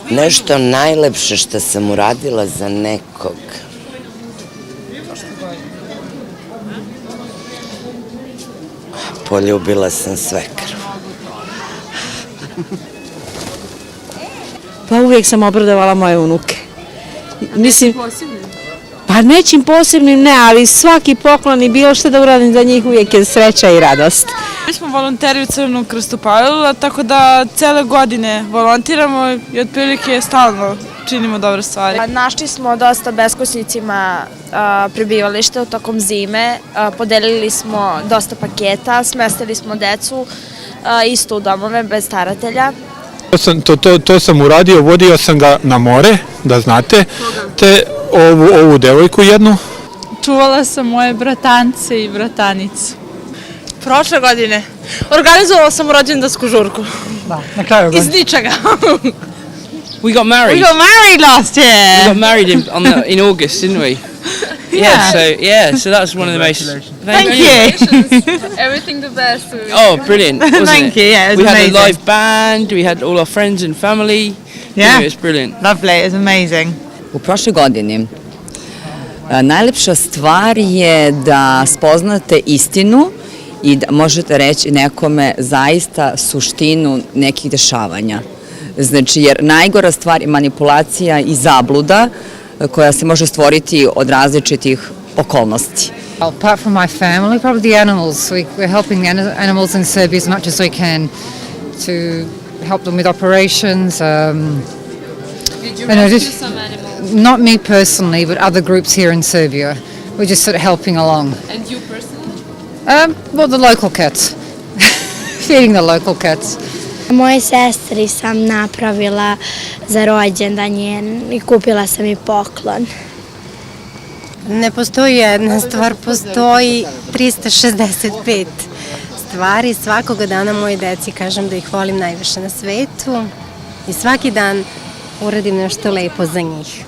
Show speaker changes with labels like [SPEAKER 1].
[SPEAKER 1] Nešto najlepše što sam uradila za nekog. Poljubila sam svekru.
[SPEAKER 2] Pa uvijek sam obradovala moje unuke. Mislim, pa nečim posebnim ne, ali svaki poklon i bilo što da uradim za njih uvijek je sreća i radost.
[SPEAKER 3] Mi smo volonteri u Crvenom krstu Palilula, tako da cele godine volontiramo i otprilike stalno činimo dobre stvari.
[SPEAKER 4] Našli smo dosta beskućnicima prebivalište tokom zime, podelili smo dosta paketa, smestili smo decu isto u domove bez staratelja.
[SPEAKER 5] To sam uradio, vodio sam ga na more, da znate, te ovu devojku jednu.
[SPEAKER 3] Čuvala sam moje bratance i bratanicu.
[SPEAKER 6] Prošle godine organizovala sam rođendansku žurku.
[SPEAKER 7] Da, na kraju godine.
[SPEAKER 6] Iz ničega.
[SPEAKER 8] We got married.
[SPEAKER 6] We got married last year.
[SPEAKER 8] We got married in August, didn't we? So that was one of the most.
[SPEAKER 6] Thank you.
[SPEAKER 4] Everything the best.
[SPEAKER 8] Oh, brilliant! Wasn't
[SPEAKER 6] Thank you. Yeah, it was
[SPEAKER 8] we
[SPEAKER 6] amazing.
[SPEAKER 8] had a live band. We had all our friends and family.
[SPEAKER 6] Yeah,
[SPEAKER 8] It was brilliant.
[SPEAKER 6] Lovely. It was amazing.
[SPEAKER 9] U prošloj godini najlepša stvar je da spoznate istinu i da možete reći nekome zaista suštinu nekih dešavanja. Znači, jer najgora stvar je manipulacija i zabluda koja se može stvoriti od različitih okolnosti.
[SPEAKER 7] Apart from my family, probably the animals. We're helping the animals in Serbia as much as we can to help them with operations.
[SPEAKER 4] Did you rescue some animals?
[SPEAKER 7] Not me personally, but other groups here in Serbia. We're just sort of helping along.
[SPEAKER 4] And you personally?
[SPEAKER 7] Well, the local cats. Feeding the local cats.
[SPEAKER 10] Moje sestri sam napravila za rođendan njen i kupila sam i poklon.
[SPEAKER 11] Ne postoji jedna stvar, postoji 365 stvari. Svakoga dana moje deci kažem da ih volim najviše na svetu i svaki dan uradim nešto lepo za njih.